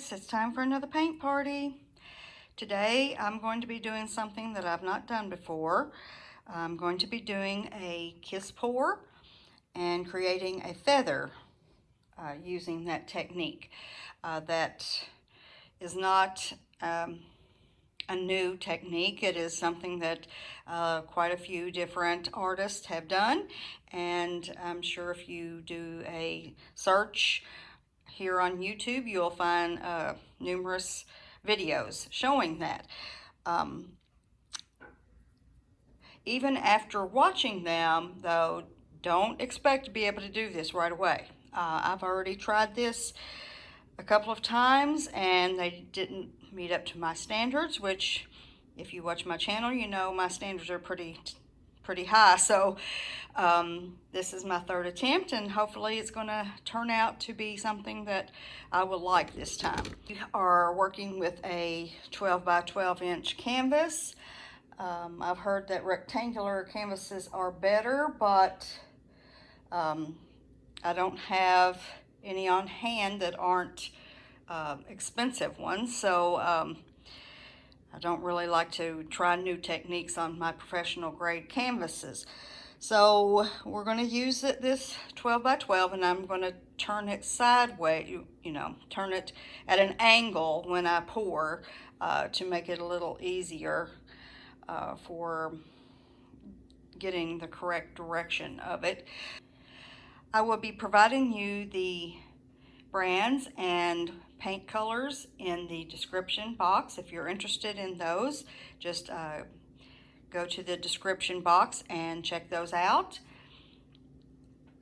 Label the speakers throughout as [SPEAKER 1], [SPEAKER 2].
[SPEAKER 1] guys, it's time for another paint party. Today I'm going to be doing something that I've not done before. I'm going to be doing a kiss pour and creating a feather using that technique. That is not a new technique. It is something that quite a few different artists have done, and I'm sure if you do a search here on YouTube, you'll find numerous videos showing that. Um, Even after watching them, though, don't expect to be able to do this right away. I've already tried this a couple of times and they didn't meet up to my standards, which if you watch my channel, you know my standards are pretty high. So this is my third attempt, and hopefully it's going to turn out to be something that I will like this time. We are working with a 12 by 12 inch canvas. I've heard that rectangular canvases are better, but I don't have any on hand that aren't expensive ones, so I don't really like to try new techniques on my professional grade canvases. So we're going to use this 12 by 12, and I'm going to turn it sideways, you know, turn it at an angle when I pour to make it a little easier for getting the correct direction of it. I will be providing you the brands and paint colors in the description box. If you're interested in those, just go to the description box and check those out.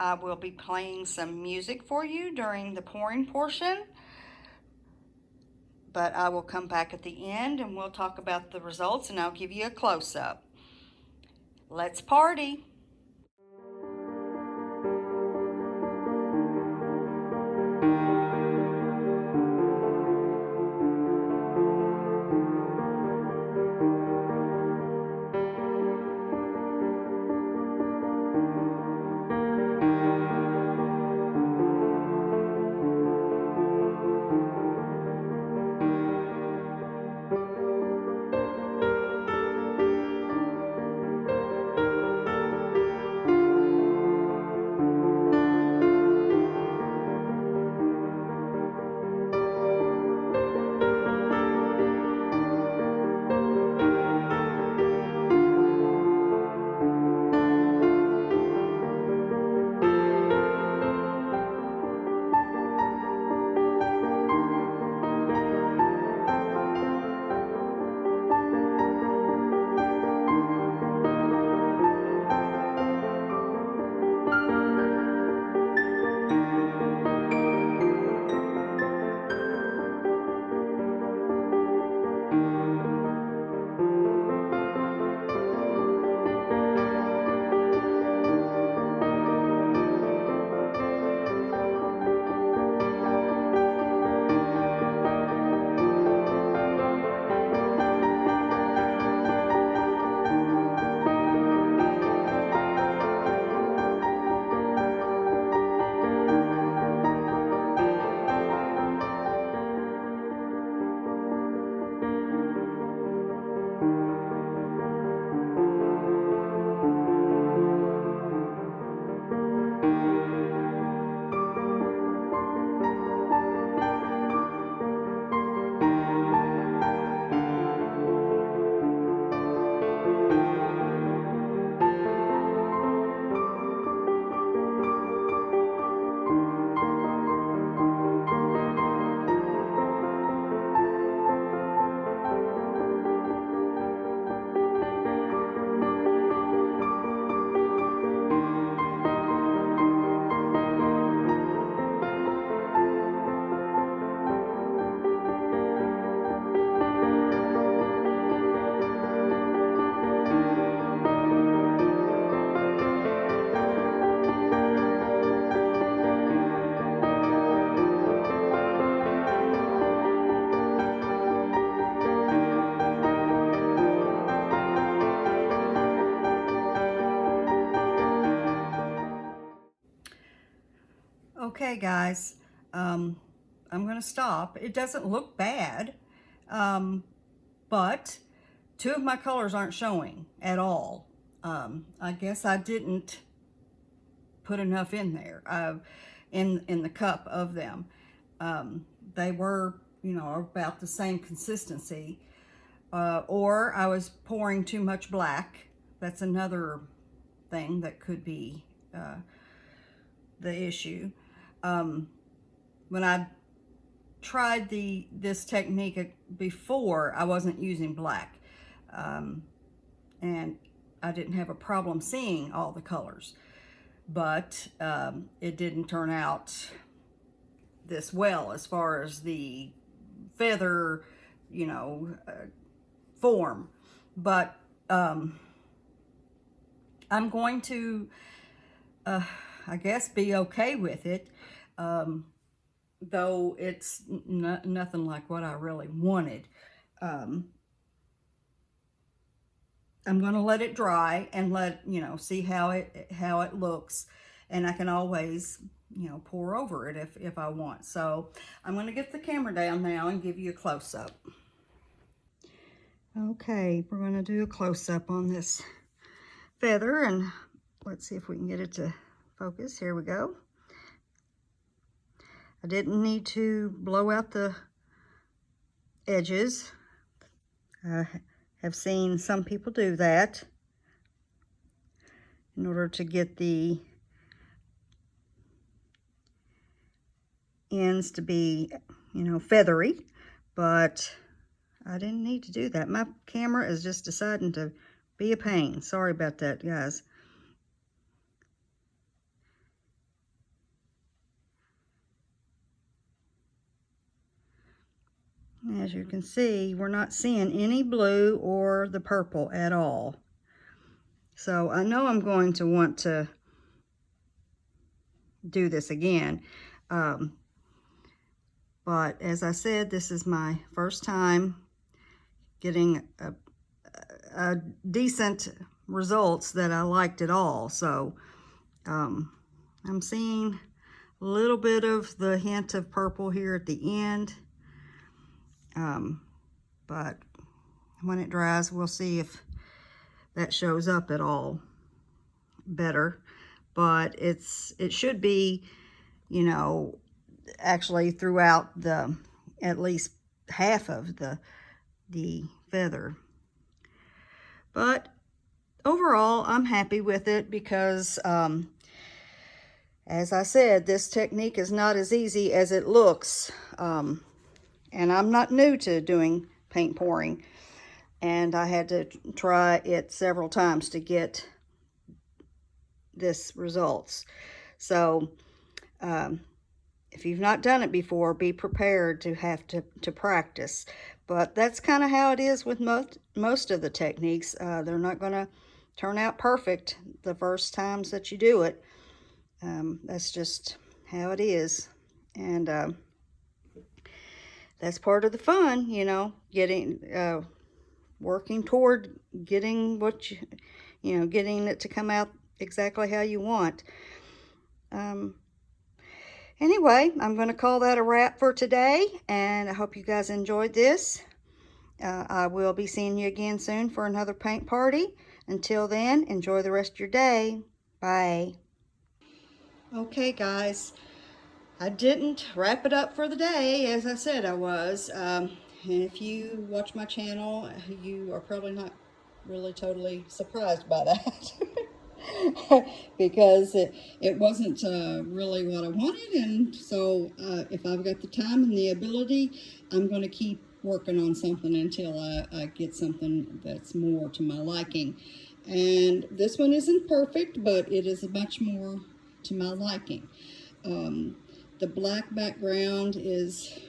[SPEAKER 1] I will be playing some music for you during the pouring portion, but I will come back at the end and we'll talk about the results, and I'll give you a close-up. Let's party! Okay guys, I'm going to stop. It doesn't look bad, but two of my colors aren't showing at all. I guess I didn't put enough in there, in the cup of them. They were, you know, about the same consistency, or I was pouring too much black. That's another thing that could be the issue. When I tried this technique before, I wasn't using black, and I didn't have a problem seeing all the colors, but it didn't turn out this well as far as the feather, you know, form. But I'm going to, I guess, be okay with it, though it's nothing like what I really wanted. I'm going to let it dry and see how it looks, and I can always, you know, pour over it if I want. So I'm going to get the camera down now and give you a close-up. Okay, we're going to do a close-up on this feather, and let's see if we can get it to focus. Here we go. I didn't need to blow out the edges. I have seen some people do that in order to get the ends to be, you know, feathery, but I didn't need to do that. My camera is just deciding to be a pain. Sorry about that, guys. As you can see, we're not seeing any blue or the purple at all. So I know I'm going to want to do this again. But as I said, this is my first time getting a decent results that I liked at all. So I'm seeing a little bit of the hint of purple here at the end. But when it dries, we'll see if that shows up at all better. But it should be, you know, actually throughout at least half of the feather. But overall, I'm happy with it because, as I said, this technique is not as easy as it looks. And I'm not new to doing paint pouring, and I had to try it several times to get this results. So if you've not done it before, be prepared to have to practice. But that's kind of how it is with most of the techniques. They're not going to turn out perfect the first times that you do it. That's just how it is. And that's part of the fun, you know, working toward getting what getting it to come out exactly how you want. Anyway, I'm going to call that a wrap for today, and I hope you guys enjoyed this. I will be seeing you again soon for another paint party. Until then, enjoy the rest of your day. Bye. Okay, guys. I didn't wrap it up for the day, as I said I was. And if you watch my channel, you are probably not really totally surprised by that. Because it wasn't really what I wanted. And so if I've got the time and the ability, I'm going to keep working on something until I get something that's more to my liking. And this one isn't perfect, but it is much more to my liking. The black background is,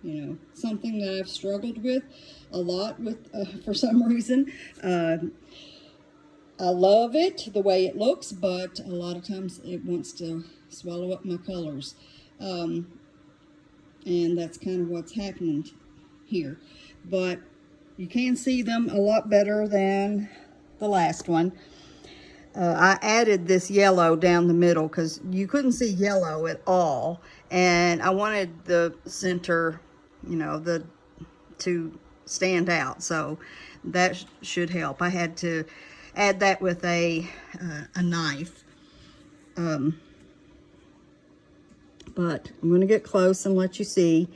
[SPEAKER 1] you know, something that I've struggled with a lot for some reason. I love it the way it looks, but a lot of times it wants to swallow up my colors. And that's kind of what's happening here. But you can see them a lot better than the last one. I added this yellow down the middle because you couldn't see yellow at all. And I wanted the center, you know, to stand out. So that should help. I had to add that with a knife. But I'm going to get close and let you see.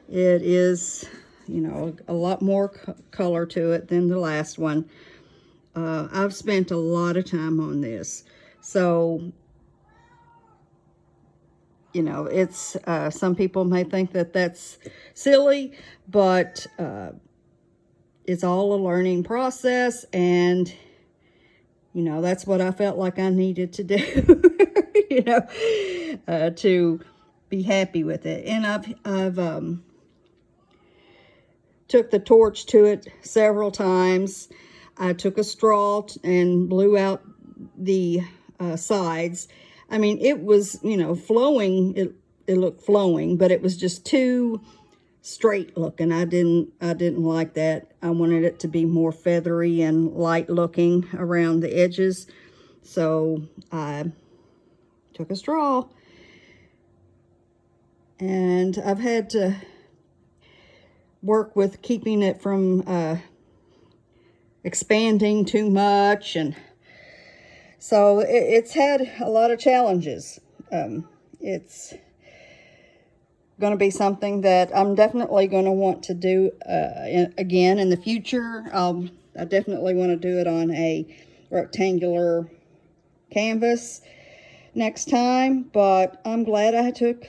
[SPEAKER 1] It is, you know, a lot more color to it than the last one. I've spent a lot of time on this. So, you know, it's, some people may think that that's silly, but it's all a learning process, and, you know, that's what I felt like I needed to do, you know, to be happy with it. And I've took the torch to it several times. I took a straw and blew out the sides. I mean, it was, you know, flowing. It looked flowing, but it was just too straight looking. I didn't like that. I wanted it to be more feathery and light looking around the edges. So I took a straw, and I've had to work with keeping it from expanding too much, and so it's had a lot of challenges. It's going to be something that I'm definitely going to want to do again in the future. I definitely want to do it on a rectangular canvas next time, but I'm glad I took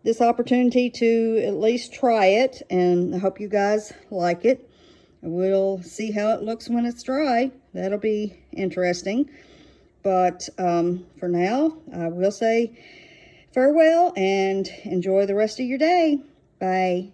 [SPEAKER 1] this opportunity to at least try it, and I hope you guys like it. We'll see how it looks when it's dry. That'll be interesting. But for now, I will say farewell and enjoy the rest of your day. Bye.